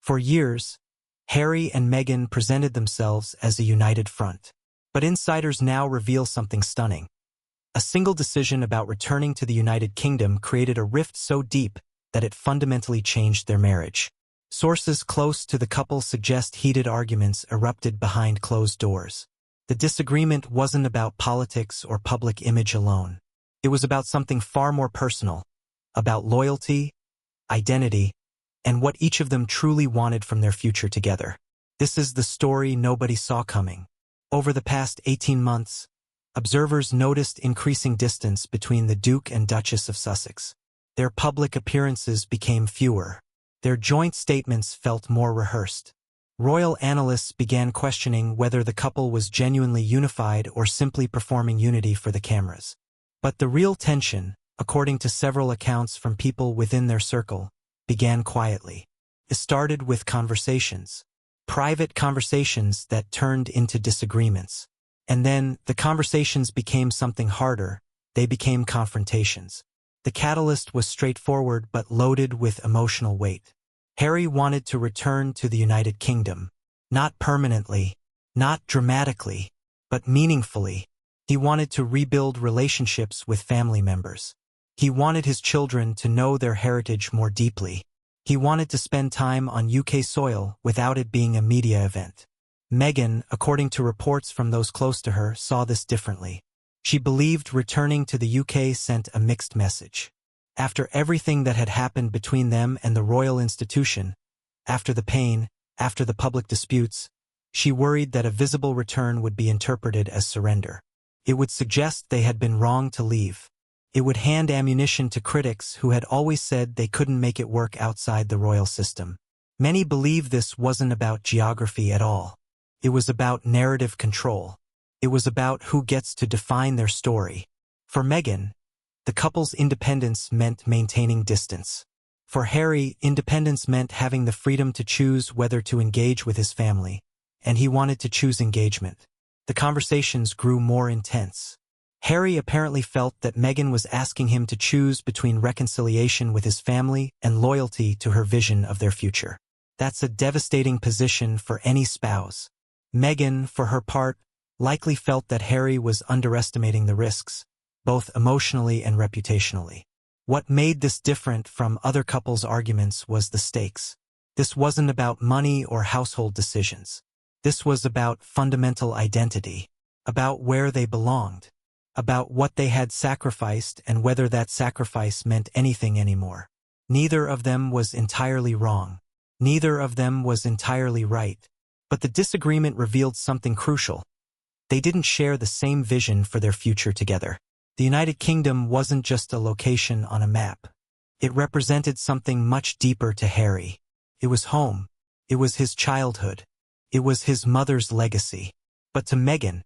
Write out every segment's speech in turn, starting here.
For years, Harry and Meghan presented themselves as a united front. But insiders now reveal something stunning. A single decision about returning to the United Kingdom created a rift so deep that it fundamentally changed their marriage. Sources close to the couple suggest heated arguments erupted behind closed doors. The disagreement wasn't about politics or public image alone. It was about something far more personal, about loyalty, identity, and what each of them truly wanted from their future together. This is the story nobody saw coming. Over the past 18 months, observers noticed increasing distance between the Duke and Duchess of Sussex. Their public appearances became fewer. Their joint statements felt more rehearsed. Royal analysts began questioning whether the couple was genuinely unified or simply performing unity for the cameras. But the real tension, according to several accounts from people within their circle, began quietly. It started with conversations. Private conversations that turned into disagreements. And then, the conversations became something harder. They became confrontations. The catalyst was straightforward but loaded with emotional weight. Harry wanted to return to the United Kingdom. Not permanently, not dramatically, but meaningfully. He wanted to rebuild relationships with family members. He wanted his children to know their heritage more deeply. He wanted to spend time on UK soil without it being a media event. Meghan, according to reports from those close to her, saw this differently. She believed returning to the UK sent a mixed message. After everything that had happened between them and the royal institution, after the pain, after the public disputes, she worried that a visible return would be interpreted as surrender. It would suggest they had been wrong to leave. It would hand ammunition to critics who had always said they couldn't make it work outside the royal system. Many believe this wasn't about geography at all. It was about narrative control. It was about who gets to define their story. For Meghan, the couple's independence meant maintaining distance. For Harry, independence meant having the freedom to choose whether to engage with his family, and he wanted to choose engagement. The conversations grew more intense. Harry apparently felt that Meghan was asking him to choose between reconciliation with his family and loyalty to her vision of their future. That's a devastating position for any spouse. Meghan, for her part, likely felt that Harry was underestimating the risks, both emotionally and reputationally. What made this different from other couples' arguments was the stakes. This wasn't about money or household decisions. This was about fundamental identity, about where they belonged, about what they had sacrificed and whether that sacrifice meant anything anymore. Neither of them was entirely wrong. Neither of them was entirely right. But the disagreement revealed something crucial. They didn't share the same vision for their future together. The United Kingdom wasn't just a location on a map. It represented something much deeper to Harry. It was home. It was his childhood. It was his mother's legacy. But to Meghan,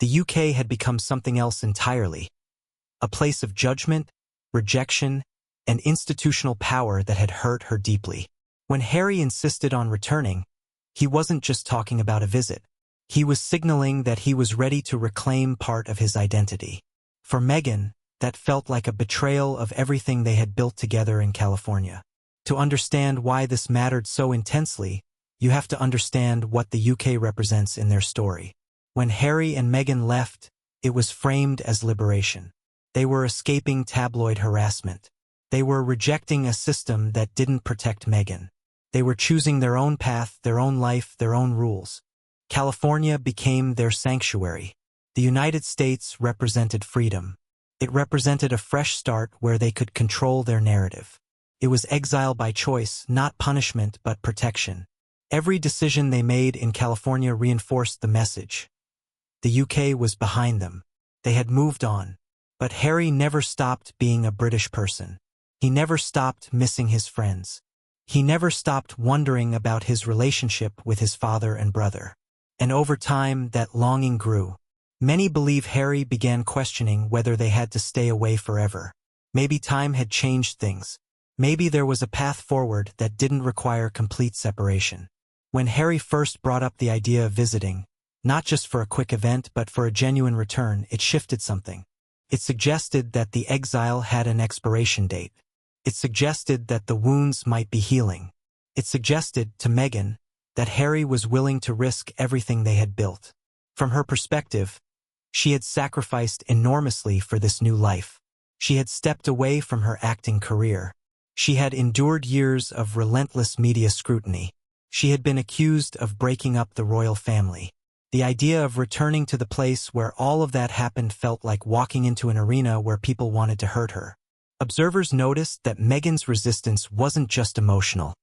the UK had become something else entirely. A place of judgment, rejection, and institutional power that had hurt her deeply. When Harry insisted on returning, he wasn't just talking about a visit. He was signaling that he was ready to reclaim part of his identity. For Meghan, that felt like a betrayal of everything they had built together in California. To understand why this mattered so intensely, you have to understand what the UK represents in their story. When Harry and Meghan left, it was framed as liberation. They were escaping tabloid harassment. They were rejecting a system that didn't protect Meghan. They were choosing their own path, their own life, their own rules. California became their sanctuary. The United States represented freedom. It represented a fresh start where they could control their narrative. It was exile by choice, not punishment but protection. Every decision they made in California reinforced the message. The UK was behind them. They had moved on. But Harry never stopped being a British person. He never stopped missing his friends. He never stopped wondering about his relationship with his father and brother. And over time, that longing grew. Many believe Harry began questioning whether they had to stay away forever. Maybe time had changed things. Maybe there was a path forward that didn't require complete separation. When Harry first brought up the idea of visiting, not just for a quick event but for a genuine return, it shifted something. It suggested that the exile had an expiration date. It suggested that the wounds might be healing. It suggested, to Meghan, that Harry was willing to risk everything they had built. From her perspective, she had sacrificed enormously for this new life. She had stepped away from her acting career. She had endured years of relentless media scrutiny. She had been accused of breaking up the royal family. The idea of returning to the place where all of that happened felt like walking into an arena where people wanted to hurt her. Observers noticed that Meghan's resistance wasn't just emotional.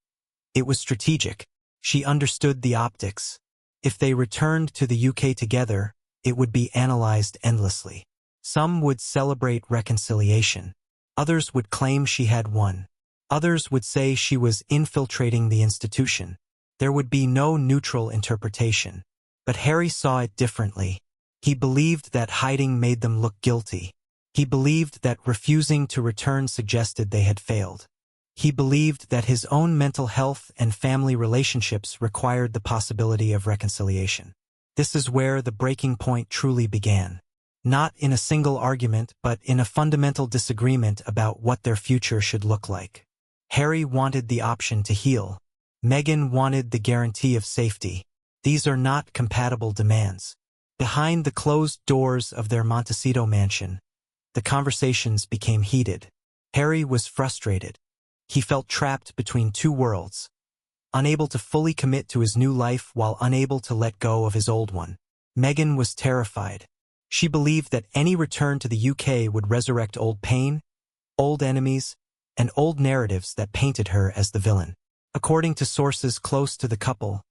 It was strategic. She understood the optics. If they returned to the UK together, it would be analyzed endlessly. Some would celebrate reconciliation. Others would claim she had won. Others would say she was infiltrating the institution. There would be no neutral interpretation. But Harry saw it differently. He believed that hiding made them look guilty. He believed that refusing to return suggested they had failed. He believed that his own mental health and family relationships required the possibility of reconciliation. This is where the breaking point truly began. Not in a single argument, but in a fundamental disagreement about what their future should look like. Harry wanted the option to heal. Meghan wanted the guarantee of safety. These are not compatible demands. Behind the closed doors of their Montecito mansion, the conversations became heated. Harry was frustrated. He felt trapped between two worlds, unable to fully commit to his new life while unable to let go of his old one. Meghan was terrified. She believed that any return to the UK would resurrect old pain, old enemies, and old narratives that painted her as the villain. According to sources close to the couple,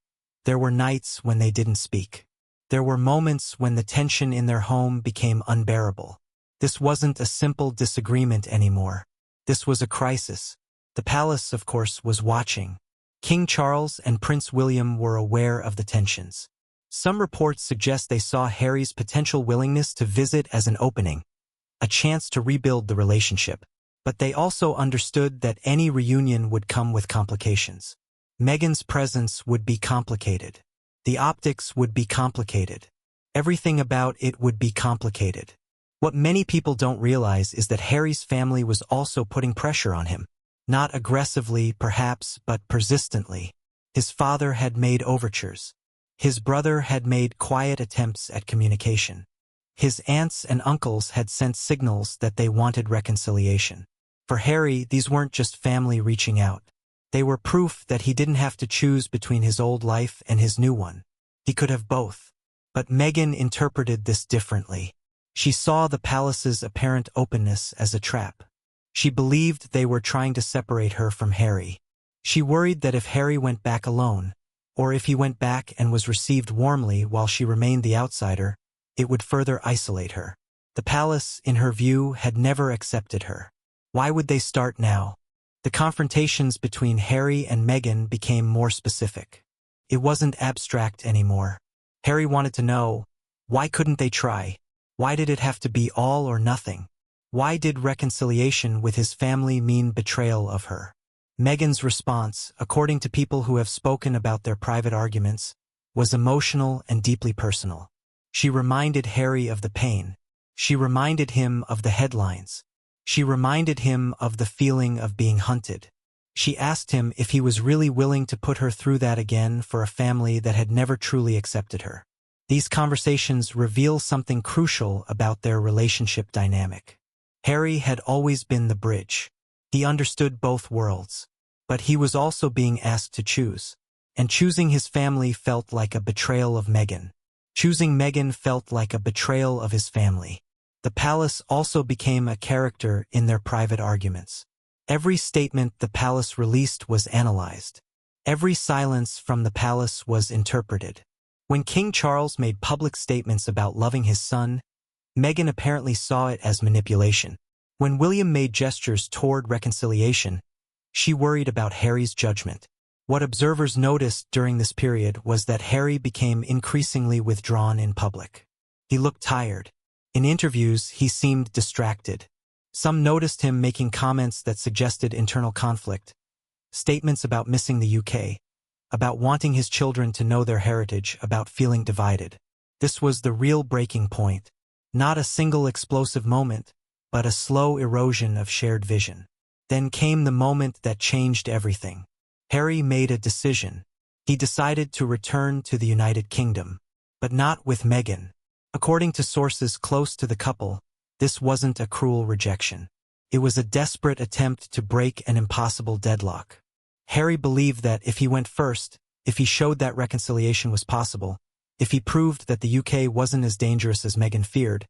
there were nights when they didn't speak. There were moments when the tension in their home became unbearable. This wasn't a simple disagreement anymore. This was a crisis. The palace, of course, was watching. King Charles and Prince William were aware of the tensions. Some reports suggest they saw Harry's potential willingness to visit as an opening, a chance to rebuild the relationship. But they also understood that any reunion would come with complications. Meghan's presence would be complicated. The optics would be complicated. Everything about it would be complicated. What many people don't realize is that Harry's family was also putting pressure on him. Not aggressively, perhaps, but persistently. His father had made overtures. His brother had made quiet attempts at communication. His aunts and uncles had sent signals that they wanted reconciliation. For Harry, these weren't just family reaching out. They were proof that he didn't have to choose between his old life and his new one. He could have both. But Meghan interpreted this differently. She saw the palace's apparent openness as a trap. She believed they were trying to separate her from Harry. She worried that if Harry went back alone, or if he went back and was received warmly while she remained the outsider, it would further isolate her. The palace, in her view, had never accepted her. Why would they start now? The confrontations between Harry and Meghan became more specific. It wasn't abstract anymore. Harry wanted to know, why couldn't they try? Why did it have to be all or nothing? Why did reconciliation with his family mean betrayal of her? Meghan's response, according to people who have spoken about their private arguments, was emotional and deeply personal. She reminded Harry of the pain. She reminded him of the headlines. She reminded him of the feeling of being hunted. She asked him if he was really willing to put her through that again for a family that had never truly accepted her. These conversations reveal something crucial about their relationship dynamic. Harry had always been the bridge. He understood both worlds. But he was also being asked to choose. And choosing his family felt like a betrayal of Meghan. Choosing Meghan felt like a betrayal of his family. The palace also became a character in their private arguments. Every statement the palace released was analyzed. Every silence from the palace was interpreted. When King Charles made public statements about loving his son, Meghan apparently saw it as manipulation. When William made gestures toward reconciliation, she worried about Harry's judgment. What observers noticed during this period was that Harry became increasingly withdrawn in public. He looked tired. In interviews, he seemed distracted. Some noticed him making comments that suggested internal conflict, statements about missing the UK, about wanting his children to know their heritage, about feeling divided. This was the real breaking point. Not a single explosive moment, but a slow erosion of shared vision. Then came the moment that changed everything. Harry made a decision. He decided to return to the United Kingdom, but not with Meghan. According to sources close to the couple, this wasn't a cruel rejection. It was a desperate attempt to break an impossible deadlock. Harry believed that if he went first, if he showed that reconciliation was possible, if he proved that the UK wasn't as dangerous as Meghan feared,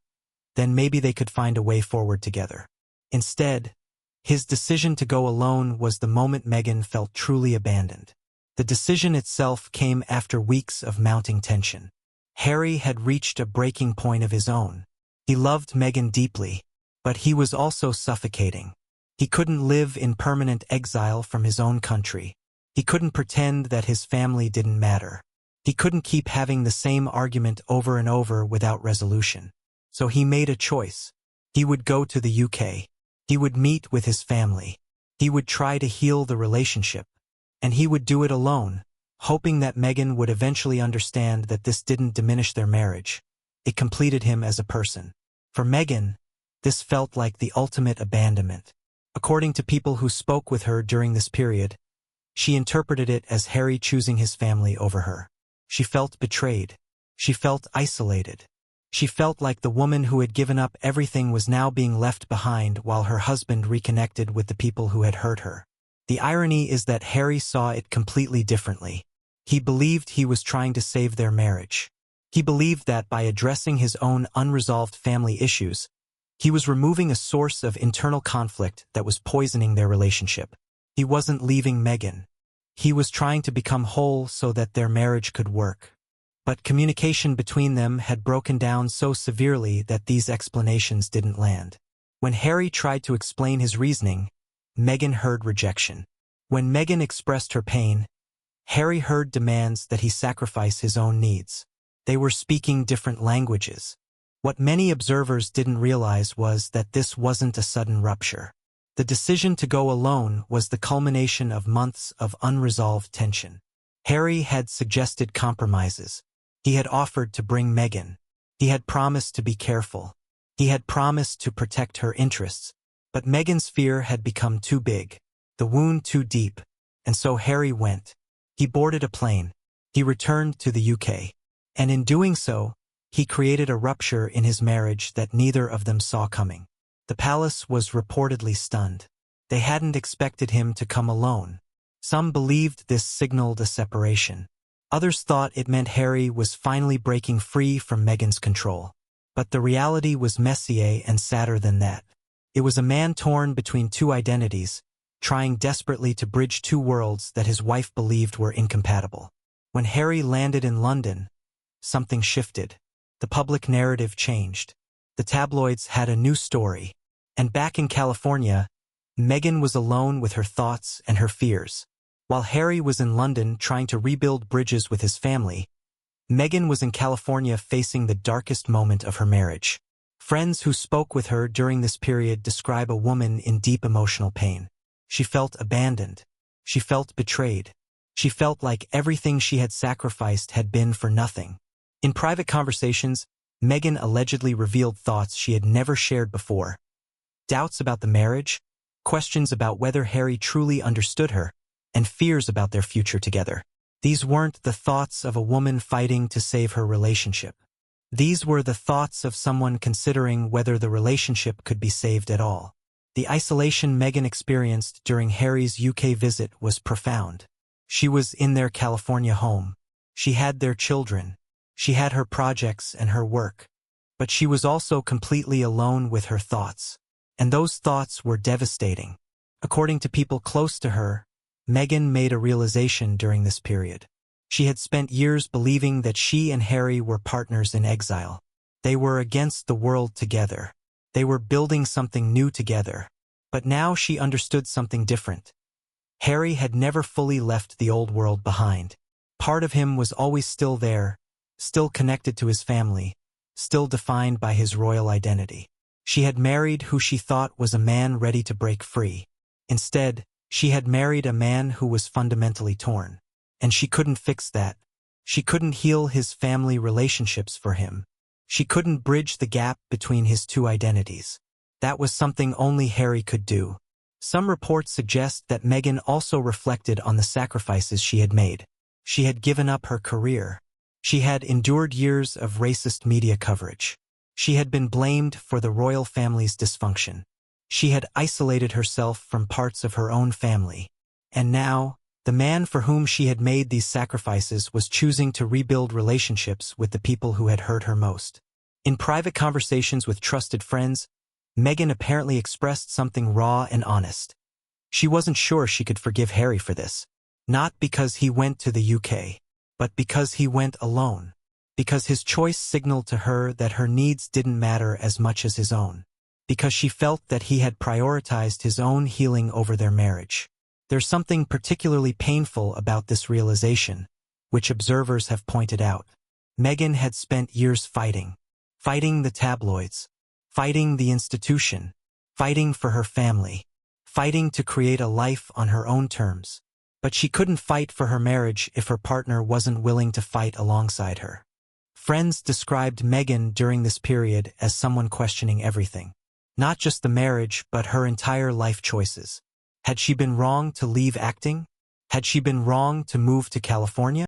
then maybe they could find a way forward together. Instead, his decision to go alone was the moment Meghan felt truly abandoned. The decision itself came after weeks of mounting tension. Harry had reached a breaking point of his own. He loved Meghan deeply, but he was also suffocating. He couldn't live in permanent exile from his own country. He couldn't pretend that his family didn't matter. He couldn't keep having the same argument over and over without resolution. So he made a choice. He would go to the UK. He would meet with his family. He would try to heal the relationship. And he would do it alone, hoping that Meghan would eventually understand that this didn't diminish their marriage. It completed him as a person. For Meghan, this felt like the ultimate abandonment. According to people who spoke with her during this period, she interpreted it as Harry choosing his family over her. She felt betrayed. She felt isolated. She felt like the woman who had given up everything was now being left behind while her husband reconnected with the people who had hurt her. The irony is that Harry saw it completely differently. He believed he was trying to save their marriage. He believed that by addressing his own unresolved family issues, he was removing a source of internal conflict that was poisoning their relationship. He wasn't leaving Meghan. He was trying to become whole so that their marriage could work. But communication between them had broken down so severely that these explanations didn't land. When Harry tried to explain his reasoning, Meghan heard rejection. When Meghan expressed her pain, Harry heard demands that he sacrifice his own needs. They were speaking different languages. What many observers didn't realize was that this wasn't a sudden rupture. The decision to go alone was the culmination of months of unresolved tension. Harry had suggested compromises. He had offered to bring Meghan. He had promised to be careful. He had promised to protect her interests. But Meghan's fear had become too big, the wound too deep, and so Harry went. He boarded a plane. He returned to the UK. And in doing so, he created a rupture in his marriage that neither of them saw coming. The palace was reportedly stunned. They hadn't expected him to come alone. Some believed this signaled a separation. Others thought it meant Harry was finally breaking free from Meghan's control. But the reality was messier and sadder than that. It was a man torn between two identities, trying desperately to bridge two worlds that his wife believed were incompatible. When Harry landed in London, something shifted. The public narrative changed. The tabloids had a new story. And back in California, Meghan was alone with her thoughts and her fears. While Harry was in London trying to rebuild bridges with his family, Meghan was in California facing the darkest moment of her marriage. Friends who spoke with her during this period describe a woman in deep emotional pain. She felt abandoned. She felt betrayed. She felt like everything she had sacrificed had been for nothing. In private conversations, Meghan allegedly revealed thoughts she had never shared before. Doubts about the marriage, questions about whether Harry truly understood her, and fears about their future together. These weren't the thoughts of a woman fighting to save her relationship. These were the thoughts of someone considering whether the relationship could be saved at all. The isolation Meghan experienced during Harry's UK visit was profound. She was in their California home. She had their children. She had her projects and her work. But she was also completely alone with her thoughts. And those thoughts were devastating. According to people close to her, Meghan made a realization during this period. She had spent years believing that she and Harry were partners in exile. They were against the world together. They were building something new together. But now she understood something different. Harry had never fully left the old world behind. Part of him was always still there, still connected to his family, still defined by his royal identity. She had married who she thought was a man ready to break free. Instead, she had married a man who was fundamentally torn. And she couldn't fix that. She couldn't heal his family relationships for him. She couldn't bridge the gap between his two identities. That was something only Harry could do. Some reports suggest that Meghan also reflected on the sacrifices she had made. She had given up her career. She had endured years of racist media coverage. She had been blamed for the royal family's dysfunction. She had isolated herself from parts of her own family. And now, the man for whom she had made these sacrifices was choosing to rebuild relationships with the people who had hurt her most. In private conversations with trusted friends, Meghan apparently expressed something raw and honest. She wasn't sure she could forgive Harry for this. Not because he went to the UK, but because he went alone. Because his choice signaled to her that her needs didn't matter as much as his own. Because she felt that he had prioritized his own healing over their marriage. There's something particularly painful about this realization, which observers have pointed out. Meghan had spent years fighting the tabloids, fighting the institution, fighting for her family, fighting to create a life on her own terms. But she couldn't fight for her marriage if her partner wasn't willing to fight alongside her. Friends described Meghan during this period as someone questioning everything. Not just the marriage, but her entire life choices. Had she been wrong to leave acting? Had she been wrong to move to California?